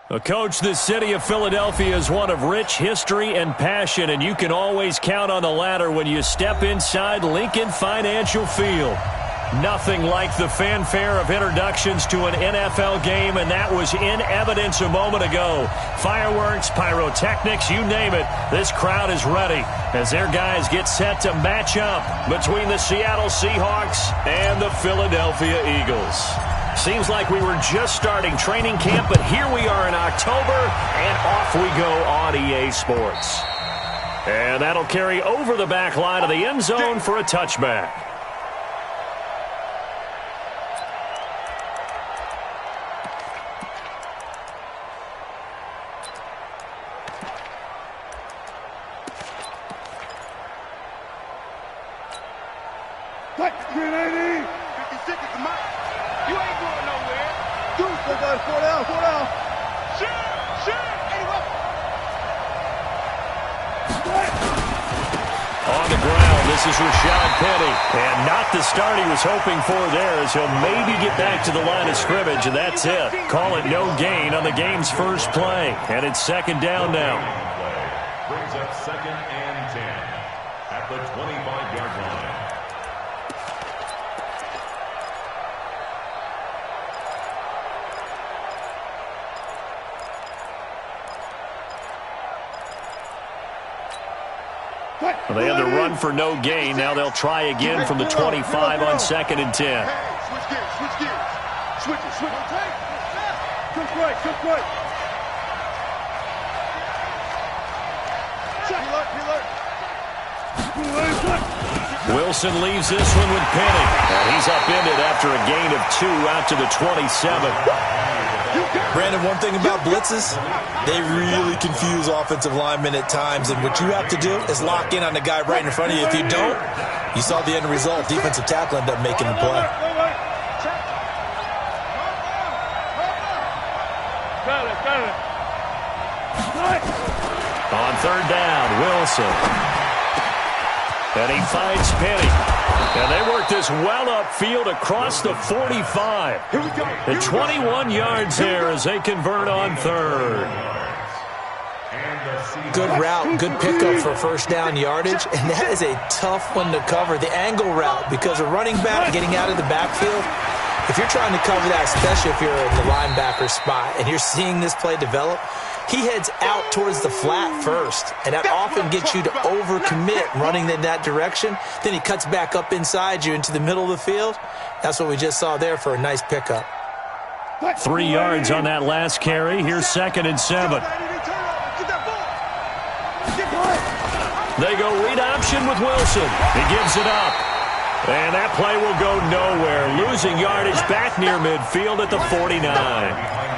Well, Coach, the city of Philadelphia is one of rich history and passion, and you can always count on the latter when you step inside Lincoln Financial Field. Nothing like the fanfare of introductions to an NFL game, and that was in evidence a moment ago. Fireworks, pyrotechnics, you name it, this crowd is ready as their guys get set to match up between the Seattle Seahawks and the Philadelphia Eagles. Seems like we were just starting training camp, but here we are in October, and off we go on EA Sports. And that'll carry over the back line of the end zone for a touchback. And not the start he was hoping for there, as he'll maybe get back to the line of scrimmage, and that's it. Call it no gain on the game's first play, and it's second down now. Brings up 2nd and 10 at the 25-yard line. Well, they had to run for no gain. Now they'll try again from the 25 on 2nd and 10. Switch gears. Switch it. Just right. Wilson leaves this one with Penny. And he's upended after a gain of 2 out to the 27. Brandon, one thing about blitzes, they really confuse offensive linemen at times, and what you have to do is lock in on the guy right in front of you. If you don't, you saw the end result. Defensive tackle ended up making the play. On 3rd down, Wilson. And he finds Penny. And they work this well upfield across the 45. The 21 yards there as they convert on 3rd. Good route, good pickup for first down yardage, and that is a tough one to cover. The angle route, because a running back getting out of the backfield, if you're trying to cover that, especially if you're in the linebacker spot and you're seeing this play develop, he heads out towards the flat first, and that often gets you to overcommit running in that direction. Then he cuts back up inside you into the middle of the field. That's what we just saw there for a nice pickup. 3 yards on that last carry. Here's 2nd and 7. They go read option with Wilson. He gives it up. And that play will go nowhere. Losing yardage back near midfield at the 49.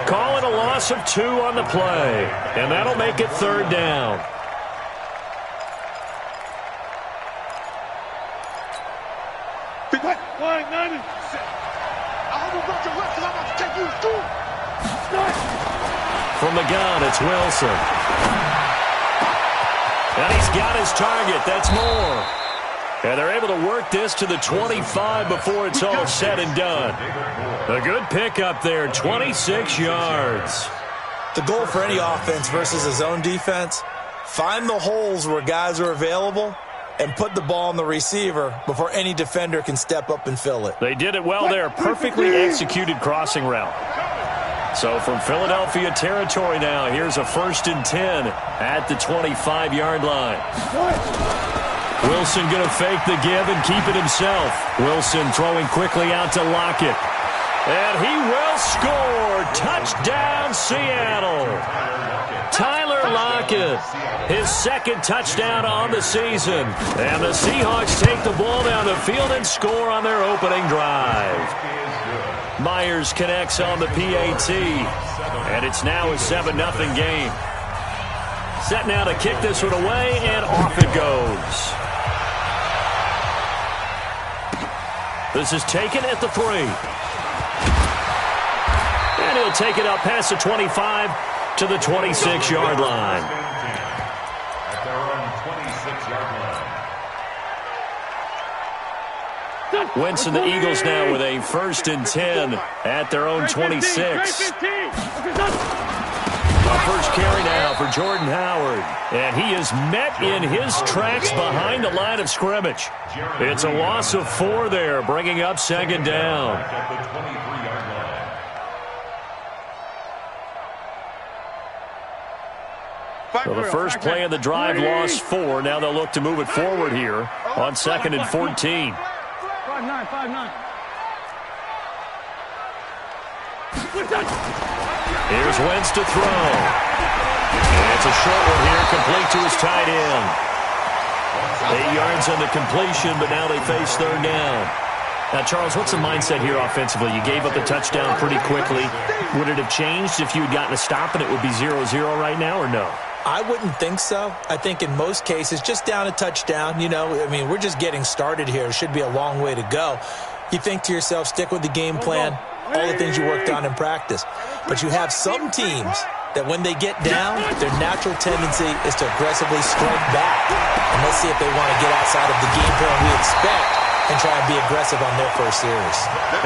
Call it a loss of 2 on the play. And that'll make it 3rd down. From the gun, it's Wilson. And he's got his target. That's more. And they're able to work this to the 25 before it's all said and done. A good pickup there, 26 yards. The goal for any offense versus a zone defense, find the holes where guys are available and put the ball on the receiver before any defender can step up and fill it. They did it well there. Perfectly executed crossing route. So from Philadelphia territory now, here's a 1st and 10 at the 25-yard line. Wilson going to fake the give and keep it himself. Wilson throwing quickly out to Lockett. And he will score. Touchdown, Seattle. Tyler Lockett, his 2nd touchdown on the season. And the Seahawks take the ball down the field and score on their opening drive. Myers connects on the PAT. And it's now a 7-0 game. Set now to kick this one away, and off it goes. This is taken at the 3. And he'll take it up past the 25 to the 26-yard line. At their own 26-yard line. Wentz and the Eagles now with a 1st and 10 at their own 26. first carry now for Jordan Howard. And he is met in his tracks behind the line of scrimmage. It's a loss of 4 there, bringing up second down. At the 23-yard line. So the first play of the drive lost 4. Now they'll look to move it forward here on 2nd and 14. 5-9, 5-9. Here's Wentz to throw. And it's a short one here, complete to his tight end. 8 yards on the completion, but now they face third down. Now, Charles, what's the mindset here offensively? You gave up the touchdown pretty quickly. Would it have changed if you had gotten a stop and it would be 0-0 right now, or no? I wouldn't think so. I think in most cases, just down a touchdown, we're just getting started here. It should be a long way to go. You think to yourself, stick with the game plan, all the things you worked on in practice. But you have some teams that when they get down, their natural tendency is to aggressively strike back. And let's see if they want to get outside of the game plan we expect and try and be aggressive on their first series.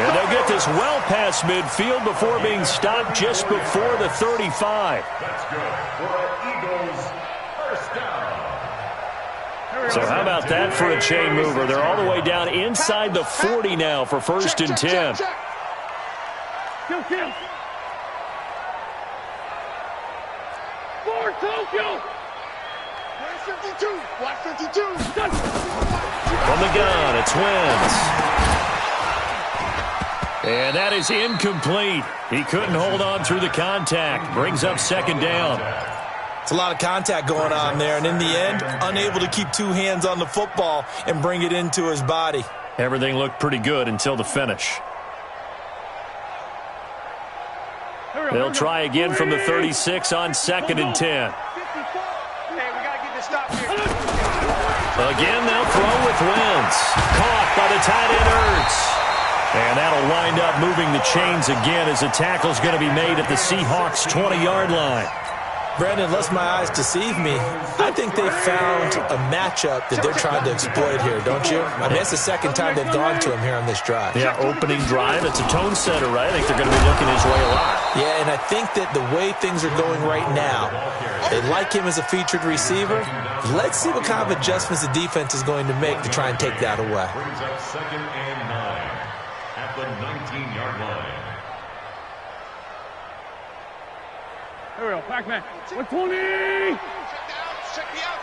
And they'll get this well past midfield before being stopped just before the 35. That's good for an Eagles first down. So how about that for a chain mover? They're all the way down inside the 40 now for 1st and 10. Kill. Forward, Tokyo. Watch 52. Watch 52. From the gun, it's Wentz. And that is incomplete. He couldn't hold on through the contact. Brings up second down. It's a lot of contact going on there, and in the end, unable to keep 2 hands on the football and bring it into his body. Everything looked pretty good until the finish. They'll try again from the 36 on 2nd and 10. Again, they'll throw with Wentz. Caught by the tight end Ertz. And that'll wind up moving the chains again as the tackle's going to be made at the Seahawks' 20-yard line. Brandon, lest my eyes deceive me, I think they found a matchup that they're trying to exploit here, don't you? I mean, it's the second time they've gone to him here on this drive. Yeah, opening drive. It's a tone setter, right? I think they're going to be looking his way a lot. Yeah, and I think that the way things are going right now, they like him as a featured receiver. Let's see what kind of adjustments the defense is going to make to try and take that away. Brings up 2nd and 9 at the 19-yard line. Here we go, Pac-Man. 120! Check me out.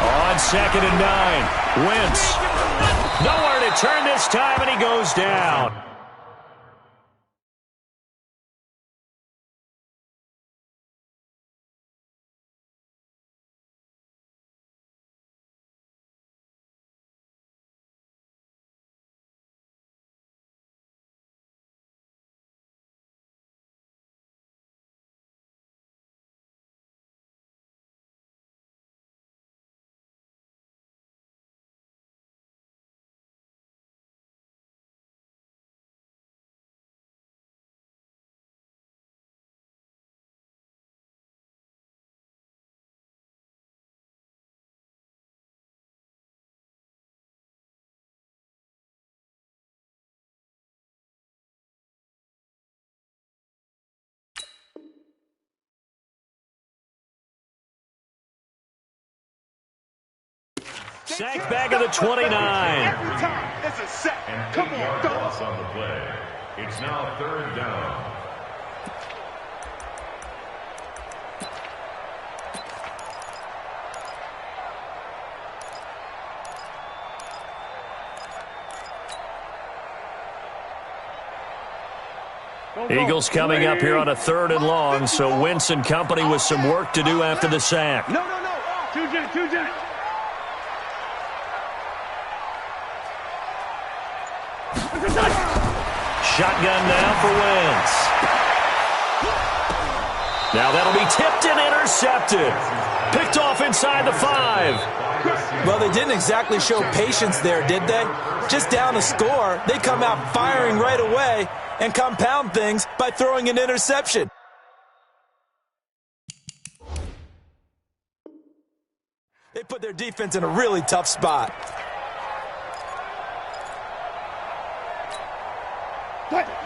On 2nd and 9, Wentz. Nowhere to turn this time, and he goes down. Sacked back at the 29. Every time, it's a sack. And Come 8-yard on, loss on the play. It's now 3rd down. Eagles coming up here on a 3rd and long, so Wentz and company with some work to do after the sack. No. Two jet. Shotgun now for Wentz. Now that'll be tipped and intercepted. Picked off inside the 5. Well, they didn't exactly show patience there, did they? Just down a score, they come out firing right away and compound things by throwing an interception. They put their defense in a really tough spot.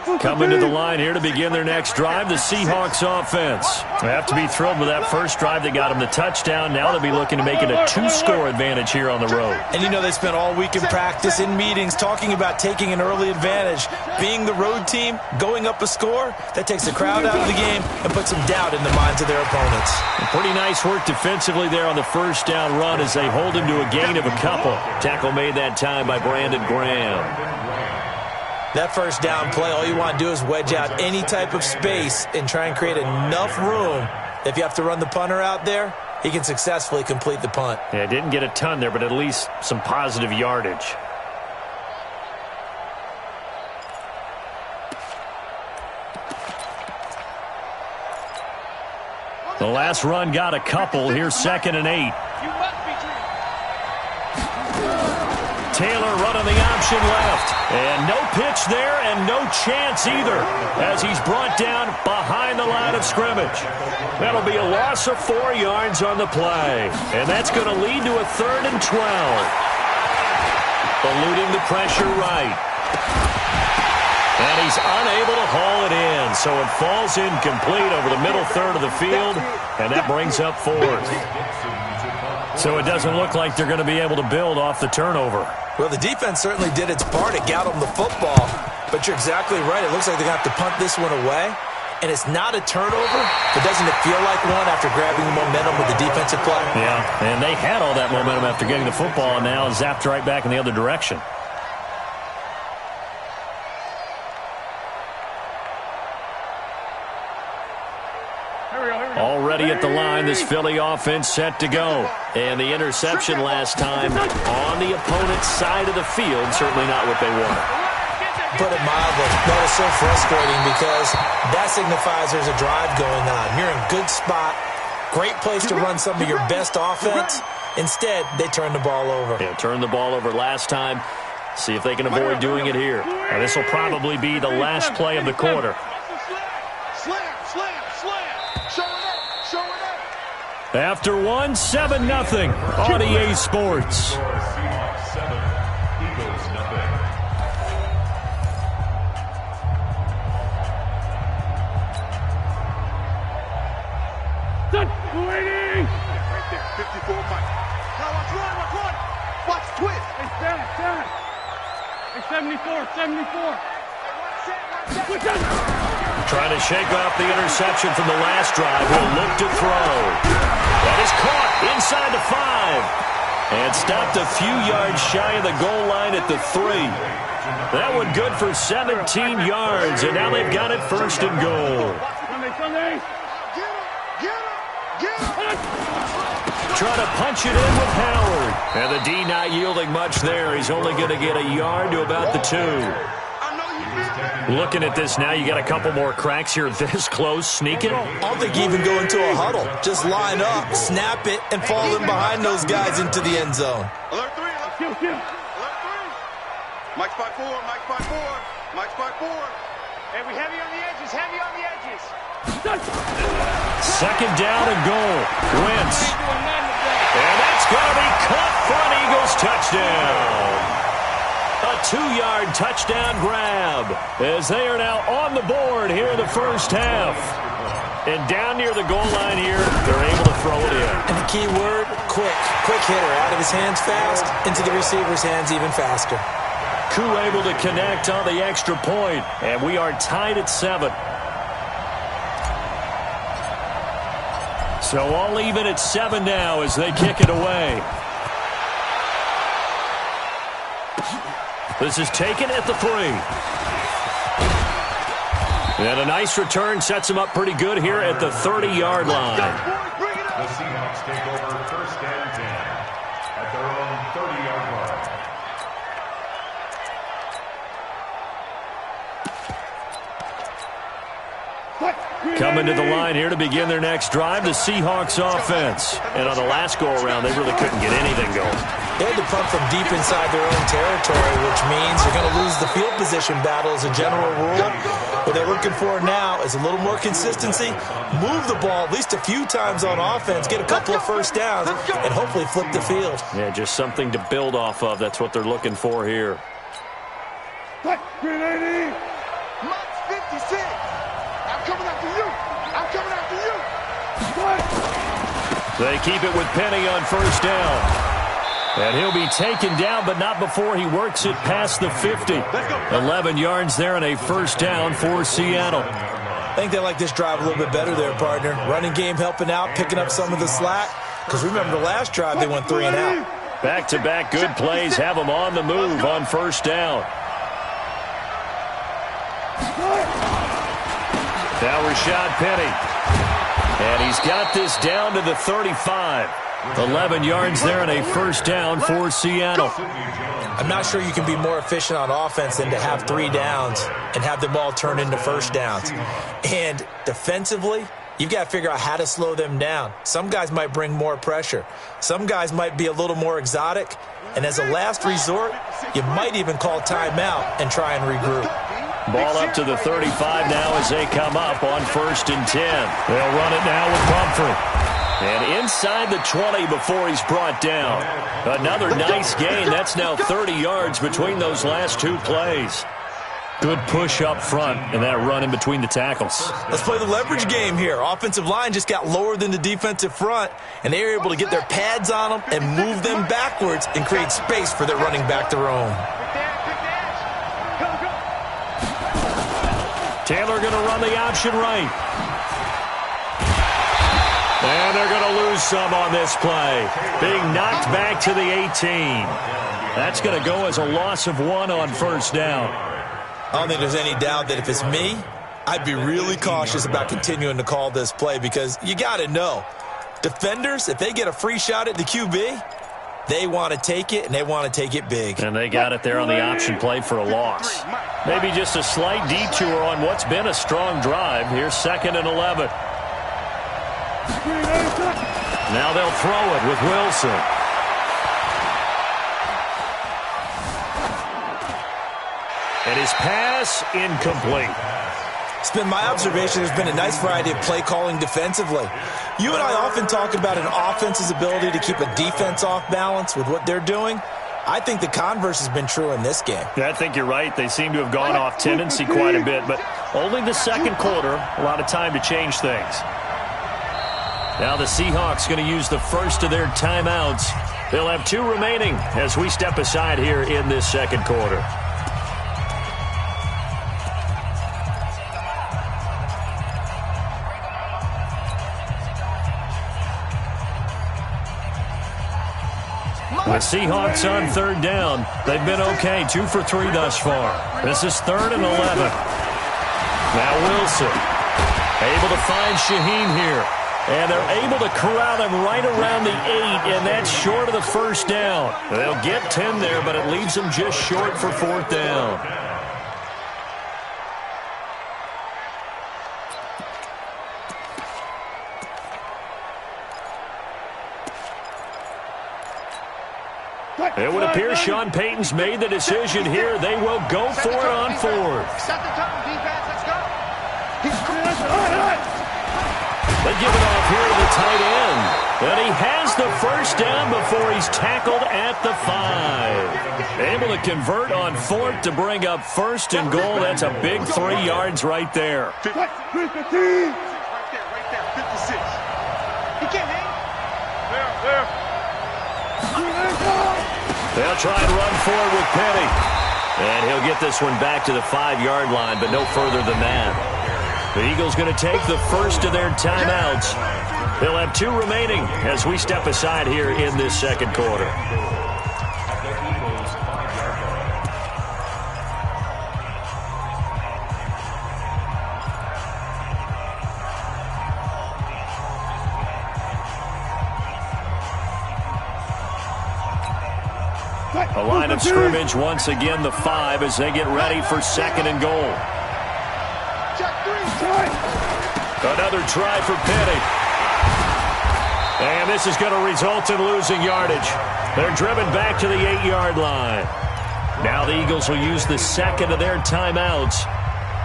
Coming to the line here to begin their next drive, the Seahawks offense. They have to be thrilled with that first drive that got them the touchdown. Now they'll be looking to make it a 2-score advantage here on the road. And you know they spent all week in practice, in meetings, talking about taking an early advantage. Being the road team, going up a score, that takes the crowd out of the game and puts some doubt in the minds of their opponents. Pretty nice work defensively there on the first down run as they hold him to a gain of a couple. Tackle made that time by Brandon Graham. That first down play, all you want to do is wedge out any type of space and try and create enough room. If you have to run the punter out there, he can successfully complete the punt. Yeah, didn't get a ton there, but at least some positive yardage. The last run got a couple. Here's 2nd and 8. Taylor running the option left. And no pitch there and no chance either as he's brought down behind the line of scrimmage. That'll be a loss of 4 yards on the play. And that's going to lead to a 3rd and 12. Eluding the pressure right. And he's unable to haul it in. So it falls incomplete over the middle third of the field. And that brings up 4th. So it doesn't look like they're going to be able to build off the turnover. Well, the defense certainly did its part. It got them the football. But you're exactly right. It looks like they're going to have to punt this one away. And it's not a turnover, but doesn't it feel like one after grabbing the momentum with the defensive play? Yeah, and they had all that momentum after getting the football and now zapped right back in the other direction. Already at the line, this Philly offense set to go. And the interception last time on the opponent's side of the field, certainly not what they wanted. Put it mildly, that is so frustrating because that signifies there's a drive going on. You're in a good spot, great place to run some of your best offense. Instead, they turn the ball over. Yeah, turned the ball over last time. See if they can avoid doing it here. Now, this will probably be the last play of the quarter. After one, 7-0 on EA Sports. Seahawks 7, Eagles 0. Right there, 54 Mike. Now watch one. Watch twist. Hey, 74. Trying to shake off the interception from the last drive. He'll look to throw. That is caught inside the 5. And stopped a few yards shy of the goal line at the 3. That one good for 17 yards. And now they've got it 1st and goal. Sunday. Get him. Trying to punch it in with Howard. And the D not yielding much there. He's only going to get a yard to about the 2. Looking at this now, you got a couple more cracks here this close. Sneak it. I don't think you even go into a huddle. Just line up, snap it, and fall in behind those guys into the end zone. Alert 3. Alert 3. Mike's by 4. Hey, we heavy on the edges. 2nd down and goal. Wentz. And that's going to be caught for an Eagles touchdown. A 2-yard touchdown grab as they are now on the board here in the first half. And down near the goal line here, they're able to throw it in. And the key word, quick. Quick hitter, out of his hands fast, into the receiver's hands even faster. Koo able to connect on the extra point, and we are tied at 7. So all even at 7 now as they kick it away. This is taken at the 3. And a nice return sets him up pretty good here at the 30-yard line. The Seahawks take over 1st and 10 at their own 30-yard line. Coming to the line here to begin their next drive, the Seahawks offense. And on the last go-around, they really couldn't get anything going. They had to punt from deep inside their own territory, which means they're going to lose the field position battle as a general rule. What they're looking for now is a little more consistency, move the ball at least a few times on offense, get a couple of first downs, and hopefully flip the field. Yeah, just something to build off of. That's what they're looking for here. Grenade! 56. I'm coming after you. I'm coming after you. They keep it with Penny on first down. And he'll be taken down, but not before he works it past the 50. 11 yards there and a first down for Seattle. I think they like this drive a little bit better there, partner. Running game helping out, picking up some of the slack. Because remember the last drive, they went 3 and out. Back-to-back good plays have them on the move on first down. Now Rashad Penny. And he's got this down to the 35. 11 yards there and a first down for Seattle. I'm not sure you can be more efficient on offense than to have 3 downs and have them all turn into first downs. And defensively, you've got to figure out how to slow them down. Some guys might bring more pressure. Some guys might be a little more exotic. And as a last resort, you might even call timeout and try and regroup. Ball up to the 35 now as they come up on 1st and 10. They'll run it now with Pumphrey. And inside the 20 before he's brought down. Another nice gain. That's now 30 yards between those last 2 plays. Good push up front and that run in between the tackles. Let's play the leverage game here. Offensive line just got lower than the defensive front, and they were able to get their pads on them and move them backwards and create space for their running back to roam. Taylor going to run the option right. And they're going to lose some on this play. Being knocked back to the 18. That's going to go as a loss of 1 on first down. I don't think there's any doubt that if it's me, I'd be really cautious about continuing to call this play because you got to know, defenders, if they get a free shot at the QB, they want to take it, and they want to take it big. And they got it there on the option play for a loss. Maybe just a slight detour on what's been a strong drive. Here's 2nd and 11. Now they'll throw it with Wilson. And his pass incomplete. It's been my observation there's been a nice variety of play calling defensively. You and I often talk about an offense's ability to keep a defense off balance with what they're doing. I think the converse has been true in this game. Yeah, I think you're right. They seem to have gone off tendency quite a bit, but only the second quarter, a lot of time to change things. Now the Seahawks going to use the first of their timeouts. They'll have 2 remaining as we step aside here in this second quarter. With Seahawks on 3rd down, they've been okay, 2 for 3 thus far. This is 3rd and 11. Now Wilson able to find Shaheen here. And they're able to corral him right around the 8, and that's short of the first down. They'll get 10 there, but it leaves them just short for 4th down. It would appear Sean Payton's made the decision here. They will go for it on 4th. Set the tone, defense. Let's go. They give it off here to the tight end. And he has the first down before he's tackled at the 5. Able to convert on 4th to bring up 1st and goal. That's a big 3 yards right there. Right there. 56. He can't hang. There. They'll try and run forward with Penny. And he'll get this one back to the 5-yard line, but no further than that. The Eagles going to take the first of their timeouts. They'll have 2 remaining as we step aside here in this second quarter. A line of scrimmage once again, the 5, as they get ready for 2nd and goal. Another try for Penny. And this is going to result in losing yardage. They're driven back to the 8-yard line. Now the Eagles will use the 2nd of their timeouts.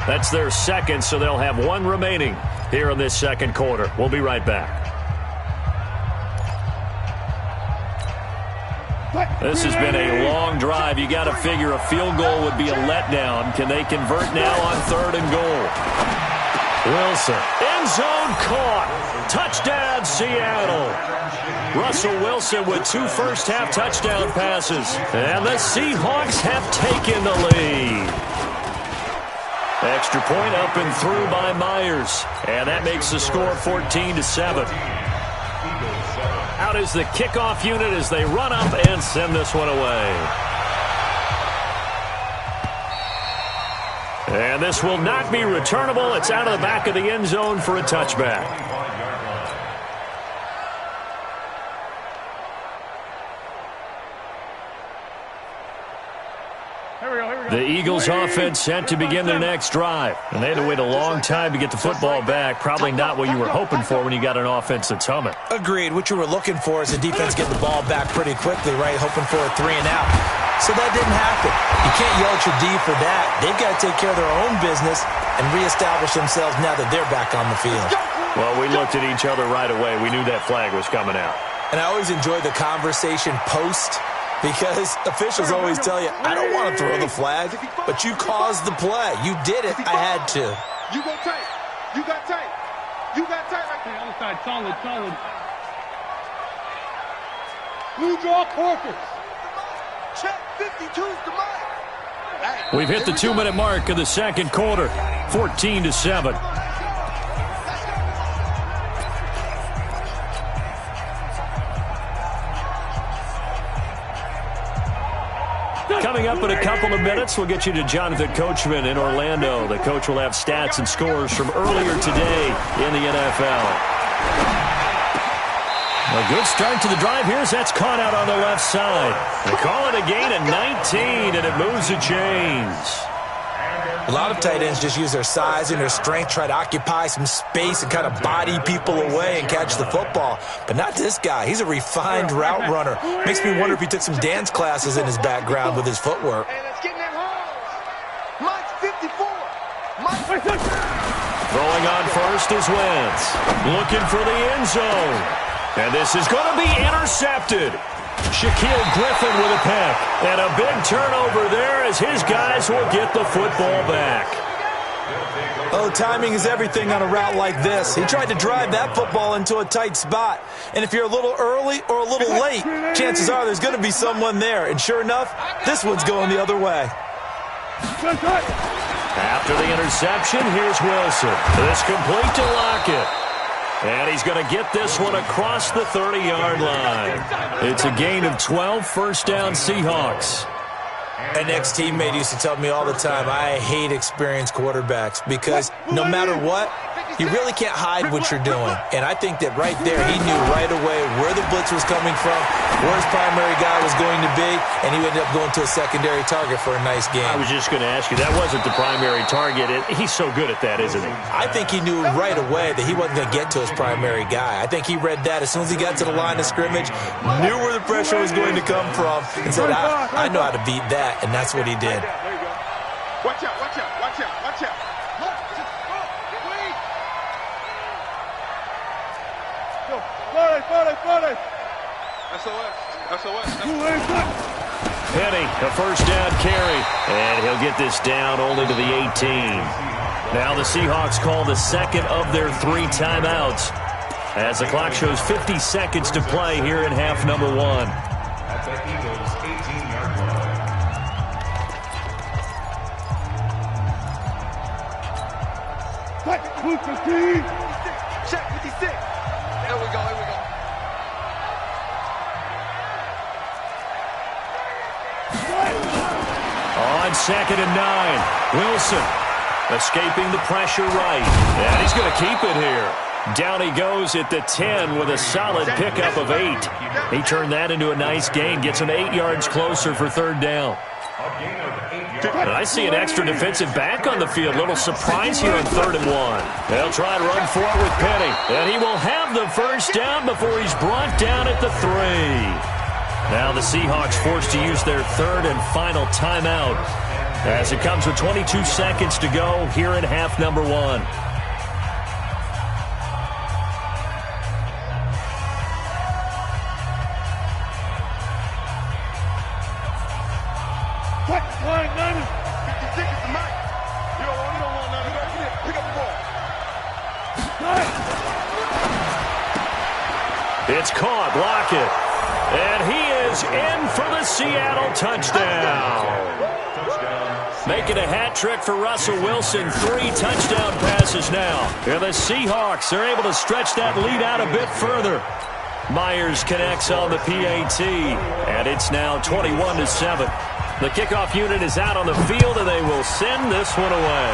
That's their 2nd, so they'll have 1 remaining here in this second quarter. We'll be right back. This has been a long drive. You got to figure a field goal would be a letdown. Can they convert now on 3rd and goal? Wilson, end zone caught. Touchdown, Seattle. Russell Wilson with 2 first-half touchdown passes. And the Seahawks have taken the lead. Extra point up and through by Myers. And that makes the score 14-7. Out is the kickoff unit as they run up and send this one away. And this will not be returnable. It's out of the back of the end zone for a touchback. The Eagles offense set to begin their next drive. And they had to wait a long time to get the football back. Probably not what you were hoping for when you got an offense that's humming. Agreed. What you were looking for is the defense getting the ball back pretty quickly, right? Hoping for a 3 and out. So that didn't happen. You can't yell at your D for that. They've got to take care of their own business and reestablish themselves now that they're back on the field. Well, we looked at each other right away. We knew that flag was coming out. And I always enjoy the conversation post, because officials always tell you, I don't want to throw the flag, but you caused the play. You did it. I had to. You go tight. You got tight. You got tight right there. Other side, solid. Blue draw corpus. Check 52's the mic. We've hit the 2-minute mark of the second quarter. 14-7. Coming up in a couple of minutes, we'll get you to Jonathan Coachman in Orlando. The coach will have stats and scores from earlier today in the NFL. A good start to the drive here as that's caught out on the left side. They call it a gain of 19, and it moves the chains. A lot of tight ends just use their size and their strength, try to occupy some space and kind of body people away and catch the football. But not this guy. He's a refined route runner. Makes me wonder if he took some dance classes in his background with his footwork. Hey, let's get in that hole. Mike's 54. Mike. Throwing on first is Wentz. Looking for the end zone. And this is going to be intercepted. Shaquille Griffin with a pick. And a big turnover there as his guys will get the football back. Oh, timing is everything on a route like this. He tried to drive that football into a tight spot. And if you're a little early or a little late, chances are there's going to be someone there. And sure enough, this one's going the other way. After the interception, here's Wilson. This complete to Lockett. And he's going to get this one across the 30-yard line. It's a gain of 12, first down Seahawks. An ex-teammate used to tell me all the time, I hate experienced quarterbacks because no matter what, you really can't hide what you're doing. And I think that right there, he knew right away where the blitz was coming from, where his primary guy was going to be, and he ended up going to a secondary target for a nice game. I was just going to ask you, that wasn't the primary target. He's so good at that, isn't he? I think he knew right away that he wasn't going to get to his primary guy. I think he read that as soon as he got to the line of scrimmage, knew where the pressure was going to come from, and said, I know how to beat that, and that's what he did. There you go. Watch out, watch out, watch out, watch out. Penny, a first down carry, and he'll get this down only to the 18. Now the Seahawks call the second of their 3 timeouts as the clock shows 50 seconds to play here in half number 1. At the Eagles' 18-yard line. Check 56. There we go, here we go. On 2nd and 9, Wilson escaping the pressure right. And he's going to keep it here. Down he goes at the 10 with a solid pickup of 8. He turned that into a nice gain, gets him 8 yards closer for 3rd down. And I see an extra defensive back on the field. Little surprise here on 3rd and 1. They'll try and run for it with Penny. And he will have the first down before he's brought down at the 3. Now the Seahawks forced to use their 3rd and final timeout as it comes with 22 seconds to go here in half number 1. What? Line, 90. 56 is the mic. You don't want none of that. Get it. Pick up the ball. It's caught. Block it. And he is in for the Seattle touchdown. Making a hat trick for Russell Wilson. 3 touchdown passes now. And the Seahawks are able to stretch that lead out a bit further. Myers connects on the PAT. And it's now 21-7. The kickoff unit is out on the field, and they will send this one away.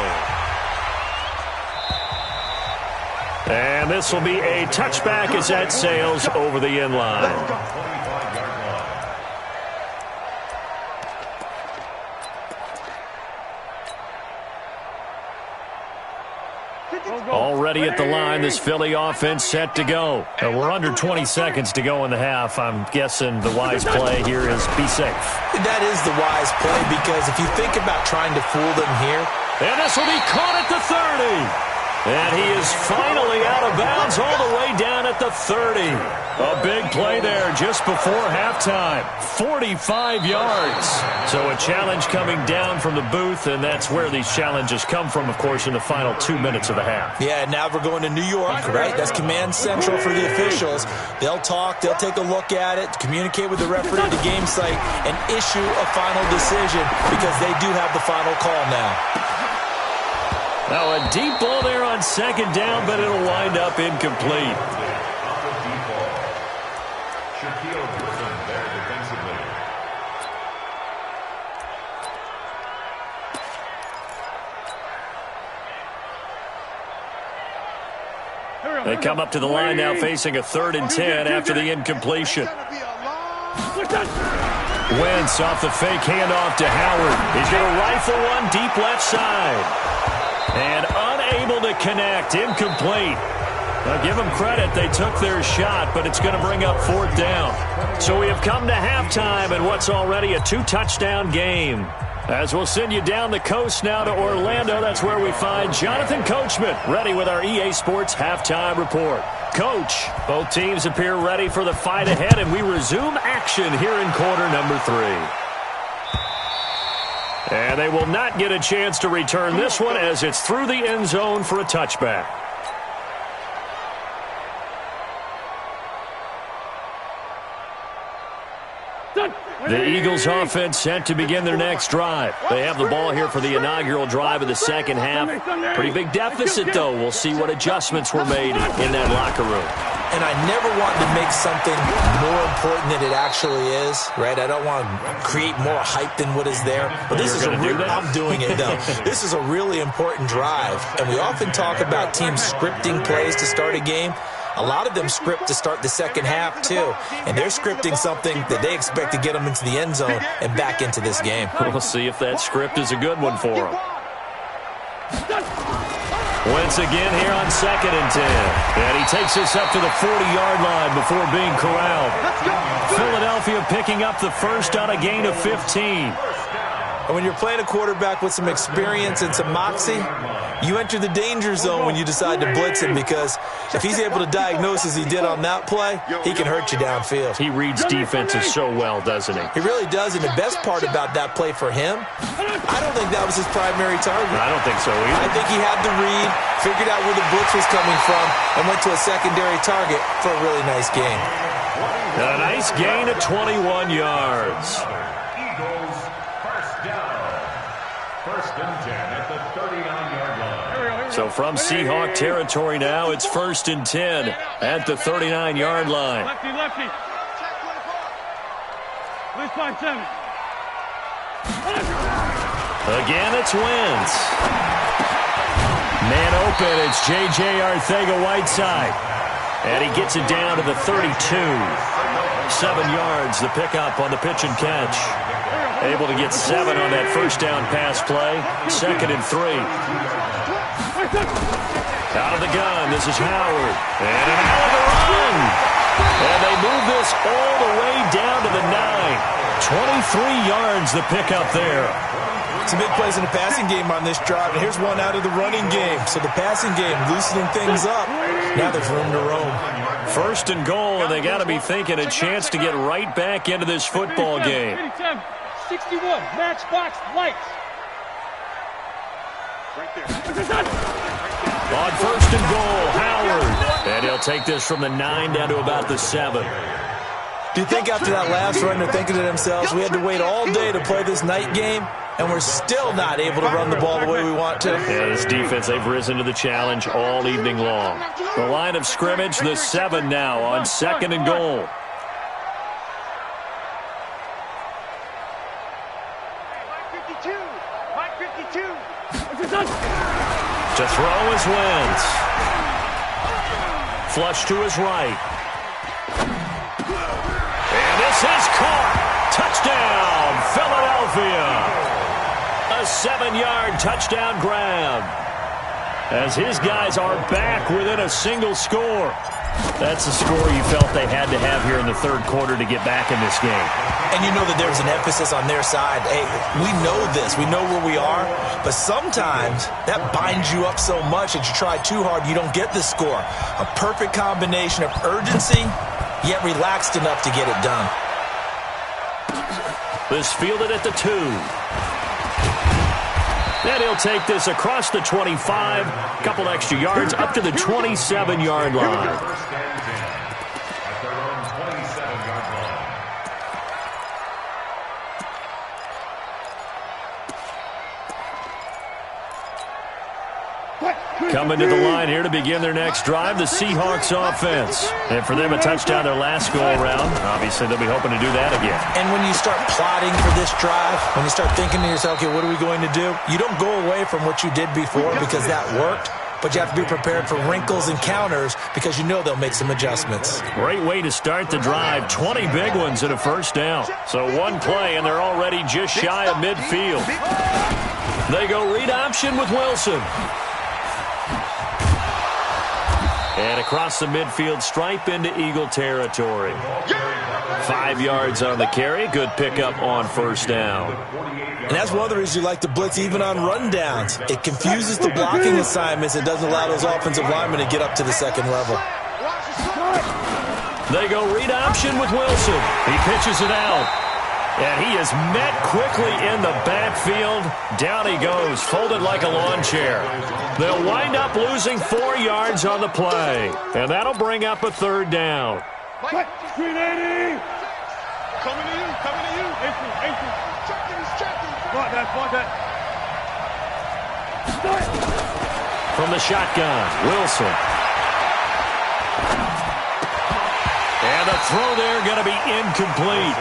And this will be a touchback as that sails over the end line. Already at the line, this Philly offense set to go. We're under 20 seconds to go in the half. I'm guessing the wise play here is be safe. That is the wise play, because if you think about trying to fool them here. And this will be caught at the 30. And he is finally out of bounds all the way down at the 30. A big play there just before halftime. 45 yards. So a challenge coming down from the booth, and that's where these challenges come from, of course, in the final 2 minutes of the half. Yeah, now we're going to New York, right? That's command central for the officials. They'll talk, they'll take a look at it, communicate with the referee at the game site, and issue a final decision, because they do have the final call now. Now a deep ball there on second down, but it'll wind up incomplete. They come up to the line now facing a 3rd and 10 after the incompletion. Wentz off the fake handoff to Howard. He's going to rifle one deep left side. And unable to connect. Incomplete. Now give them credit. They took their shot, but it's going to bring up 4th down. So we have come to halftime in what's already a 2-touchdown game. As we'll send you down the coast now to Orlando, that's where we find Jonathan Coachman, ready with our EA Sports Halftime Report. Coach, both teams appear ready for the fight ahead, and we resume action here in quarter number 3. And they will not get a chance to return this one, as it's through the end zone for a touchback. The Eagles offense set to begin their next drive. They have the ball here for the inaugural drive of the second half. Pretty big deficit, though. We'll see what adjustments were made in that locker room. And I never want to make something more important than it actually is, right? I don't want to create more hype than what is there. But this is I'm doing it, though. This is a really important drive. And we often talk about teams scripting plays to start a game. A lot of them script to start the second half, too. And they're scripting something that they expect to get them into the end zone and back into this game. We'll see if that script is a good one for them. Once again here on 2nd and 10. And he takes us up to the 40-yard line before being corralled. Philadelphia picking up the first on a gain of 15. And when you're playing a quarterback with some experience and some moxie, you enter the danger zone when you decide to blitz him, because if he's able to diagnose as he did on that play, he can hurt you downfield. He reads defenses so well, doesn't he? He really does, and the best part about that play for him, I don't think that was his primary target. I don't think so either. I think he had the read, figured out where the blitz was coming from, and went to a secondary target for a really nice gain. A nice gain of 21 yards. Eagles first down. 1st and 10 at the 39-yard line. So from Seahawk territory now, it's 1st and 10 at the 39-yard line. Lefty, lefty. Please find 7. Again, it's Wentz. Man open, it's J.J. Arcega-Whiteside. And he gets it down to the 32. 7 yards, the pickup on the pitch and catch. Able to get 7 on that first down pass play. 2nd and 3. Out of the gun, this is Howard. And an hell of a run. And they move this all the way down to the 9. 23 yards, the pickup there. Some big plays in the passing game on this drive, and here's one out of the running game. So the passing game loosening things up. Now there's room to roam. 1st and goal, and they got to be thinking a chance to get right back into this football game. 61, Matchbox Lights. Right there. On first and goal, Howard. And he'll take this from the 9 down to about the 7. Do you think after that last run they're thinking to themselves, we had to wait all day to play this night game, and we're still not able to run the ball the way we want to? Yeah, this defense, they've risen to the challenge all evening long. The line of scrimmage, the 7 now on second and goal. To throw is Wentz. Flush to his right. And this is caught. Touchdown, Philadelphia. A 7-yard touchdown grab. As his guys are back within a single score. That's the score you felt they had to have here in the third quarter to get back in this game. And you know that there's an emphasis on their side. Hey, we know this. We know where we are. But sometimes that binds you up so much that you try too hard, you don't get the score. A perfect combination of urgency, yet relaxed enough to get it done. This fielded at the 2. Then he'll take this across the 25, couple extra yards up to the 27-yard line. First and 10 at their own 27-yard line. Coming to the line here to begin their next drive, the Seahawks offense. And for them, a touchdown their last go-around. Obviously, they'll be hoping to do that again. And when you start plotting for this drive, when you start thinking to yourself, okay, what are we going to do? You don't go away from what you did before because that worked, but you have to be prepared for wrinkles and counters because you know they'll make some adjustments. Great way to start the drive. 20 big ones and a first down. So one play, and they're already just shy of midfield. They go read option with Wilson. And across the midfield stripe into Eagle territory. 5 yards on the carry. Good pickup on first down. And that's one of the reasons you like to blitz even on rundowns. It confuses the blocking assignments and doesn't allow those offensive linemen to get up to the second level. They go read option with Wilson. He pitches it out. And he is met quickly in the backfield. Down he goes, folded like a lawn chair. They'll wind up losing 4 yards on the play. And that'll bring up a third down. 380. Coming to you, coming to you. Block that. From the shotgun, Wilson. And the throw there going to be incomplete.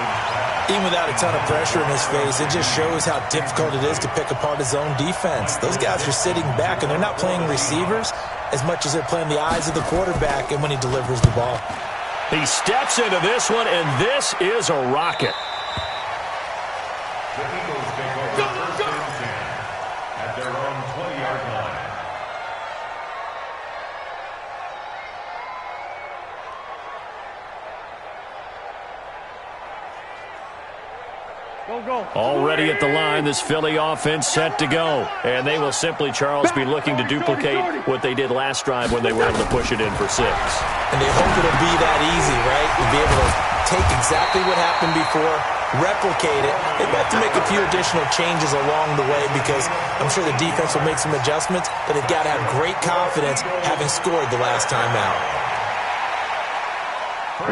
Even without a ton of pressure in his face, it just shows how difficult it is to pick apart his own defense. Those guys are sitting back, and they're not playing receivers as much as they're playing the eyes of the quarterback and when he delivers the ball. He steps into this one, and this is a rocket. The Eagles take over first and 10 at their own 20-yard line. Go. Already at the line, this Philly offense set to go. And they will simply, Charles, be looking to duplicate what they did last drive when they were able to push it in for 6. And they hope it'll be that easy, right? To be able to take exactly what happened before, replicate it. They might have to make a few additional changes along the way because I'm sure the defense will make some adjustments, but they've got to have great confidence having scored the last time out.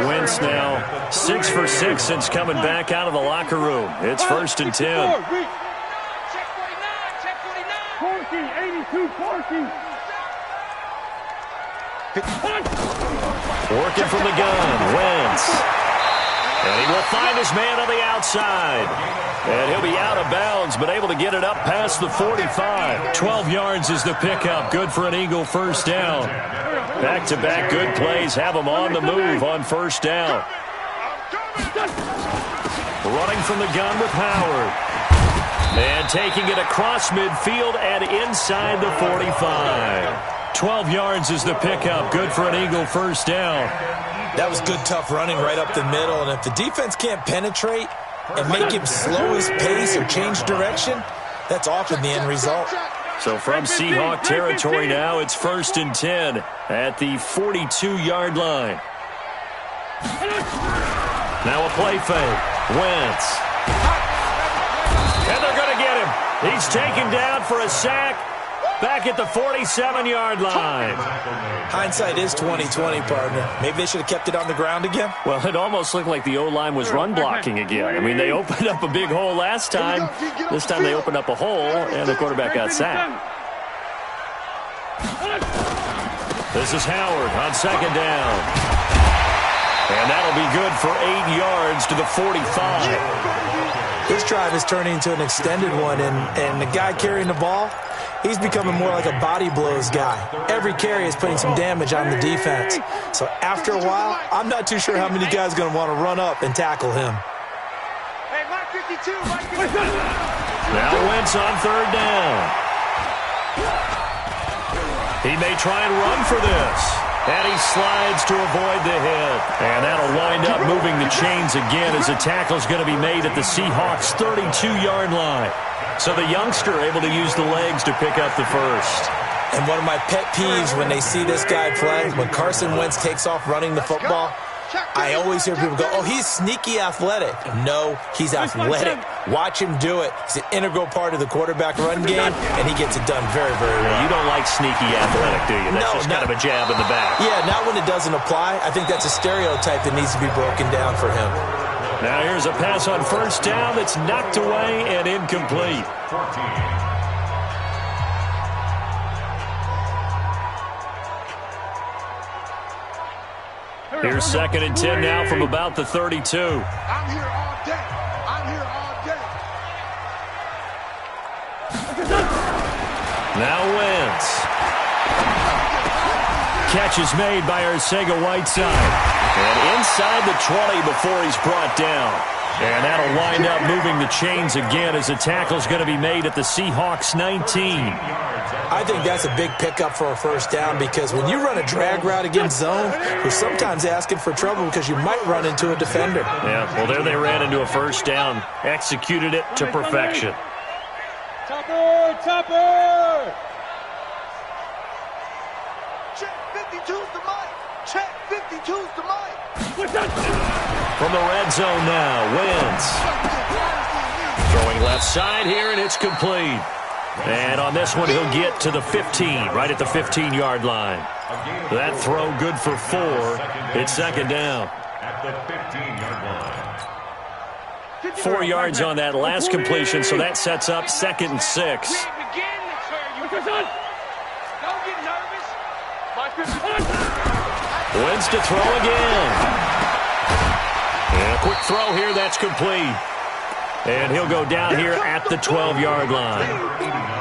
Wentz now 6 for 6 since coming back out of the locker room. It's first and 10. Check 49, check 49. 82, 40. Working from the gun, Wentz. And he will find his man on the outside. And he'll be out of bounds, but able to get it up past the 45. 12 yards is the pickup. Good for an Eagle first down. Back-to-back good plays have him on the move on first down. Running from the gun with Howard. And taking it across midfield and inside the 45. 12 yards is the pickup. Good for an Eagle first down. That was good, tough running right up the middle. And if the defense can't penetrate and make him slow his pace or change direction, that's often the end result. So from Seahawk territory now, it's first and 10 at the 42-yard line. Now a play fake. Wentz. He's taken down for a sack back at the 47-yard line. Hindsight is 20/20, partner. Maybe they should have kept it on the ground again. Well, it almost looked like the O-line was run blocking again. I mean, they opened up a big hole last time. This time they opened up a hole, and the quarterback got sacked. This is Howard on second down. And that'll be good for 8 yards to the 45. This drive is turning into an extended one, and the guy carrying the ball, he's becoming more like a body blows guy. Every carry is putting some damage on the defense. So after a while, I'm not too sure how many guys are going to want to run up and tackle him. Hey, Mike 52, Mike 52. Now Wentz on third down. He may try and run for this. And he slides to avoid the hit. And that'll wind up moving the chains again as the tackle's going to be made at the Seahawks' 32-yard line. So the youngster able to use the legs to pick up the first. And one of my pet peeves when they see this guy play, when Carson Wentz takes off running the football, I always hear people go, oh, he's sneaky athletic. No, he's athletic. Watch him do it. He's an integral part of the quarterback run game, and he gets it done very, very well. You don't like sneaky athletic, do you? That's just kind of a jab in the back. Yeah, not when it doesn't apply. I think that's a stereotype that needs to be broken down for him. Now here's a pass on first down that's knocked away and incomplete. Here's second and 10 now from about the 32. I'm here all day. I'm here all day. Now Wentz. Catch is made by Arcega-Whiteside. And inside the 20 before he's brought down. And that'll wind up moving the chains again as the tackle's going to be made at the Seahawks' 19. I think that's a big pickup for a first down because when you run a drag route against zone, you're sometimes asking for trouble because you might run into a defender. Yeah, well, there they ran into a first down. Executed it to perfection. Topper! Topper! Check 52's the mic. Check 52's the mic. From the red zone now, Wentz. Throwing left side here, and it's complete. And on this one, he'll get to the 15, right at the 15-yard line. That throw good for 4. It's second down. At the 15-yard line. 4 yards on that last completion, so that sets up second and 6. Don't get nervous. Wentz to throw again. And a quick throw here, that's complete. And he'll go down here at the 12-yard line.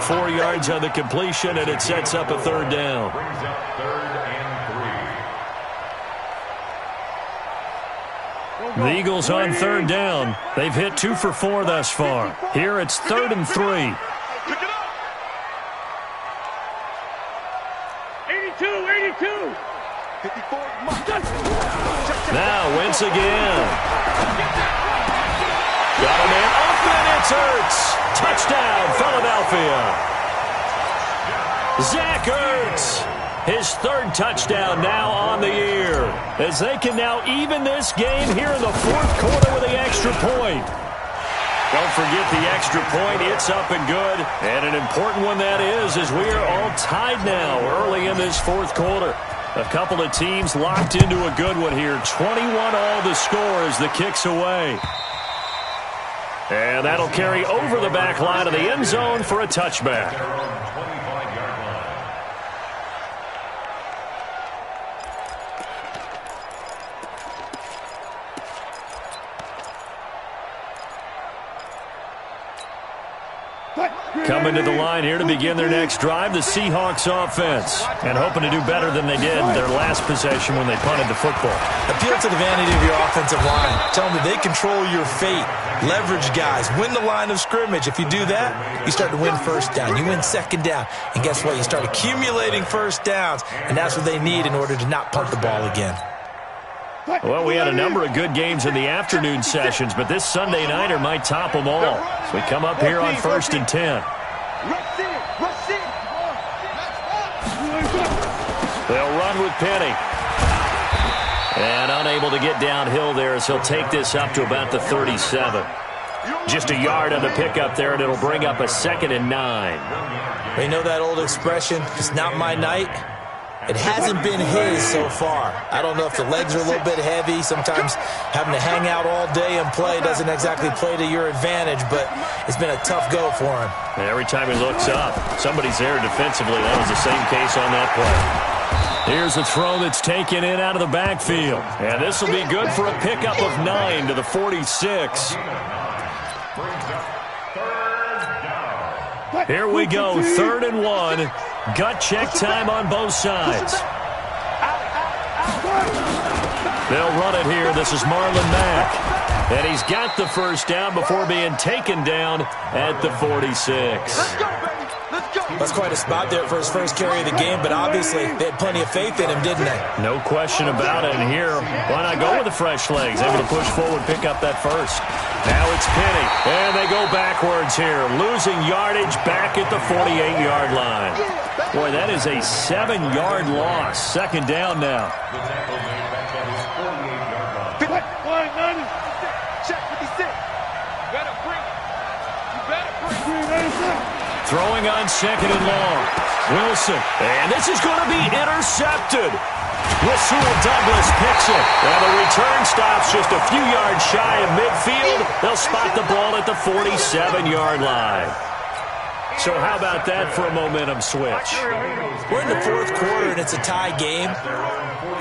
4 yards on the completion, and it sets up a third down. Brings up third and 3. The Eagles on third down. They've hit 2 for 4 thus far. Here it's third and 3. 82, 82. 54 Now Wentz again. Got a man open, it's Ertz. Touchdown, Philadelphia. Zach Ertz, his third touchdown now on the year, as they can now even this game here in the fourth quarter with the extra point. Don't forget the extra point. It's up and good, and an important one that is, as we are all tied now early in this fourth quarter. A couple of teams locked into a good one here. 21 all the score as the kick's away. And that'll carry over the back line of the end zone for a touchback. Coming to the line here to begin their next drive, the Seahawks offense. And hoping to do better than they did their last possession when they punted the football. Appeal to the vanity of your offensive line. Tell them that they control your fate. Leverage guys. Win the line of scrimmage. If you do that, you start to win first down. You win second down. And guess what? You start accumulating first downs. And that's what they need in order to not punt the ball again. Well, we had a number of good games in the afternoon sessions, but this Sunday nighter might top them all. So we come up here on first and 10. They'll run with Penny. And unable to get downhill there as he'll take this up to about the 37. Just a yard on the pickup there, and it'll bring up a 2nd and 9. You know that old expression, it's not my night? It hasn't been his so far. I don't know if the legs are a little bit heavy. Sometimes having to hang out all day and play doesn't exactly play to your advantage, but it's been a tough go for him. And every time he looks up, somebody's there defensively. That was the same case on that play. Here's a throw that's taken in out of the backfield. And this will be good for a pickup of 9 to the 46. Here we go, 3rd and 1. Gut check time on both sides. They'll run it here. This is Marlon Mack. And he's got the first down before being taken down at the 46. That's quite a spot there for his first carry of the game, but obviously they had plenty of faith in him, didn't they? No question about it. And here, why not go with the fresh legs? Able to push forward, pick up that first. Now it's Penny, and they go backwards here, losing yardage back at the 48-yard line. Boy, that is a 7-yard loss. 2nd down now. Check 56. Better bring it. You better bring it. Throwing on 2nd and long. Wilson, and this is going to be intercepted. Rasul Douglas picks it, and the return stops just a few yards shy of midfield. They'll spot the ball at the 47-yard line. So how about that for a momentum switch? We're in the 4th quarter, and it's a tie game.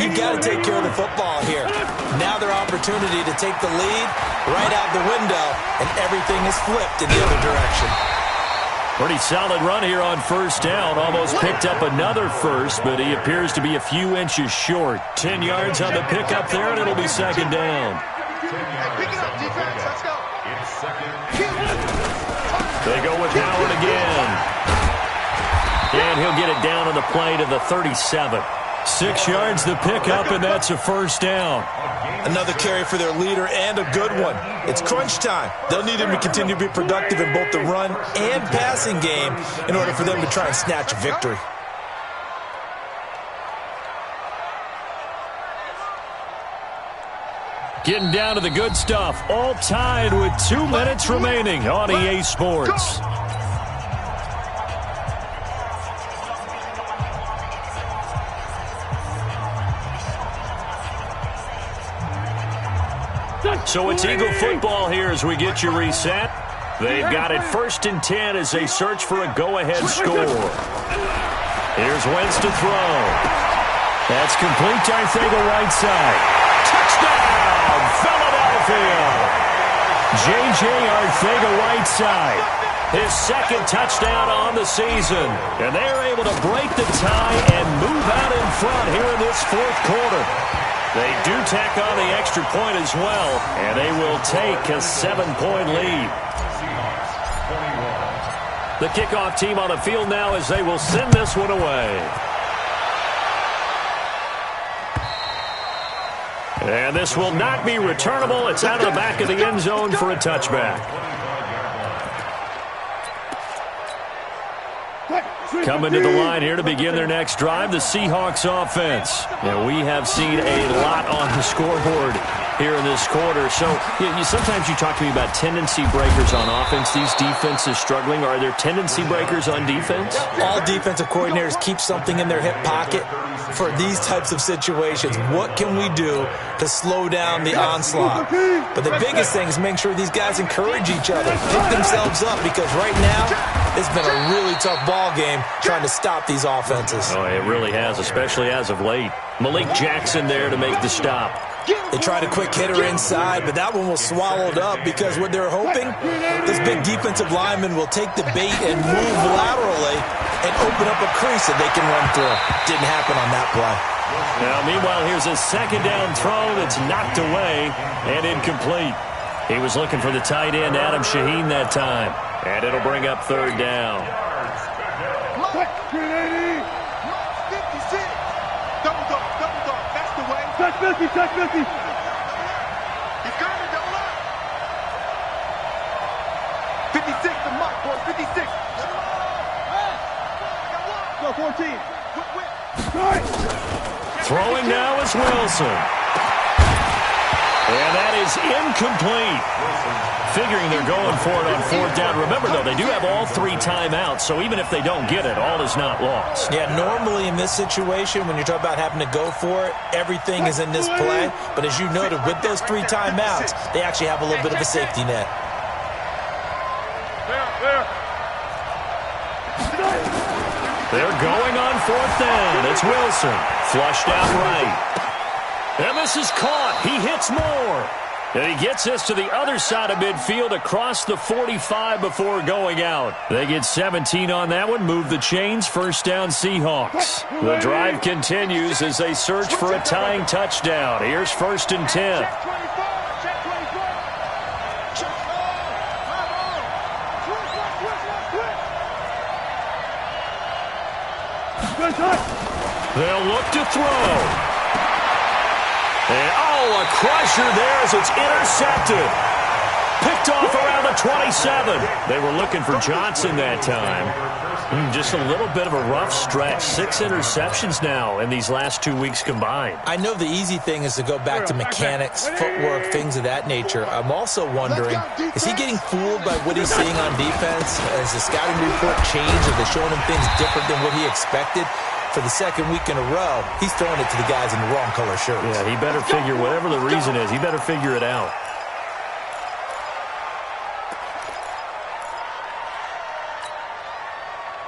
You've got to take care of the football here. Now their opportunity to take the lead right out the window, and everything is flipped in the other direction. Pretty solid run here on 1st down. Almost picked up another first, but he appears to be a few inches short. 10 yards on the pickup there, and it'll be 2nd down. Pick it up, defense. Let's go. They go with Howard again. And he'll get it down on the play to the 37. 6 yards the pickup, and that's a 1st down. Another carry for their leader, and a good one. It's crunch time. They'll need him to continue to be productive in both the run and passing game in order for them to try and snatch a victory. Getting down to the good stuff. All tied with 2 minutes remaining on EA Sports. So it's Eagle football here as we get you reset. They've got it 1st and 10 as they search for a go-ahead score. Here's Wentz to throw. That's complete to Arthega right side. Touchdown, Philadelphia! J.J. Arthega-Whiteside, his 2nd touchdown on the season. And they're able to break the tie and move out in front here in this 4th quarter. They do tack on the extra point as well, and they will take a 7-point lead. The kickoff team on the field now as they will send this one away. And this will not be returnable. It's out of the back of the end zone for a touchback. Coming to the line here to begin their next drive, the Seahawks offense. And we have seen a lot on the scoreboard here in this quarter. So sometimes you talk to me about tendency breakers on offense. These defenses struggling. Are there tendency breakers on defense? All defensive coordinators keep something in their hip pocket for these types of situations. What can we do to slow down the onslaught? But the biggest thing is make sure these guys encourage each other, pick themselves up, because right now it's been a really tough ball game trying to stop these offenses. Oh, it really has, especially as of late. Malik Jackson there to make the stop. They tried a quick hitter inside, but that one was swallowed up because what they're hoping, this big defensive lineman will take the bait and move laterally and open up a crease that they can run through. Didn't happen on that play. Now, meanwhile, here's a 2nd down throw that's knocked away and incomplete. He was looking for the tight end, Adam Shaheen, that time. And it'll bring up 3rd down. Touch 50, touch 50. He's coming, double up. 56, the mark, boys, 56. Go 14. Throwing now is Wilson. And that is incomplete. Figuring they're going for it on fourth down. Remember, though, they do have all 3 timeouts, so even if they don't get it, all is not lost. Yeah, normally in this situation, when you're talking about having to go for it, everything is in this play. But as you noted, with those 3 timeouts, they actually have a little bit of a safety net. They're going on fourth down. It's Wilson. Flushed out right. And this is caught. He hits more. And he gets this to the other side of midfield across the 45 before going out. They get 17 on that one. Move the chains. First down, Seahawks. The drive continues as they search for a tying touchdown. Here's 1st and 10. They'll look to throw. And, a crusher there as it's intercepted. Picked off around the 27. They were looking for Johnson that time. Just a little bit of a rough stretch. 6 interceptions now in these last 2 weeks combined. I know the easy thing is to go back to mechanics, footwork, things of that nature. I'm also wondering, is he getting fooled by what he's seeing on defense? Has the scouting report changed? Are they showing him things different than what he expected? For the second week in a row, he's throwing it to the guys in the wrong color shirts. Yeah, he better figure, whatever the reason is, he better figure it out.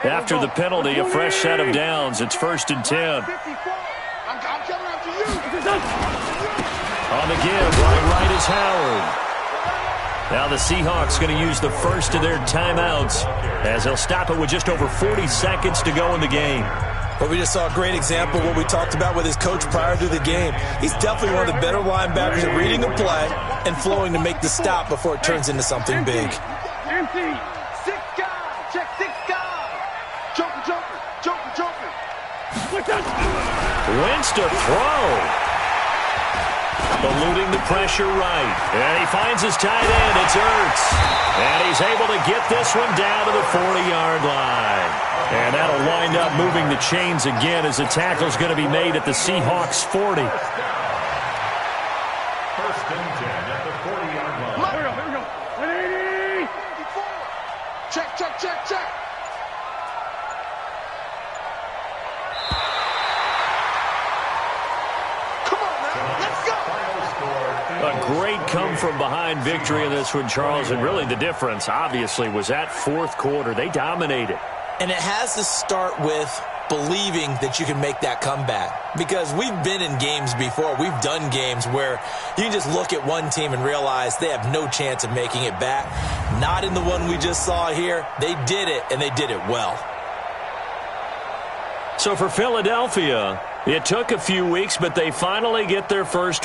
After the penalty, a fresh set of downs. It's 1st and 10. I'm coming after you. On the give, running right is Howard. Now the Seahawks going to use the first of their timeouts as they'll stop it with just over 40 seconds to go in the game. Well, we just saw a great example of what we talked about with his coach prior to the game. He's definitely one of the better linebackers at reading a play and flowing to make the stop before it turns into something big. Empty. 6 guys. Check 6 guys. Joker. Wentz to throw. Eluding the pressure right. And he finds his tight end. It's Ertz. And he's able to get this one down to the 40-yard line. And that'll wind up moving the chains again as the tackle's going to be made at the Seahawks 40. 1st and 10 at the 40-yard line. Here we go. 180. Check. Come on, man. Let's go. A great come-from-behind victory in this one, Charles. And really the difference, obviously, was that 4th quarter. They dominated. And it has to start with believing that you can make that comeback. Because we've been in games before. We've done games where you can just look at one team and realize they have no chance of making it back. Not in the one we just saw here. They did it, and they did it well. So for Philadelphia, it took a few weeks, but they finally get their first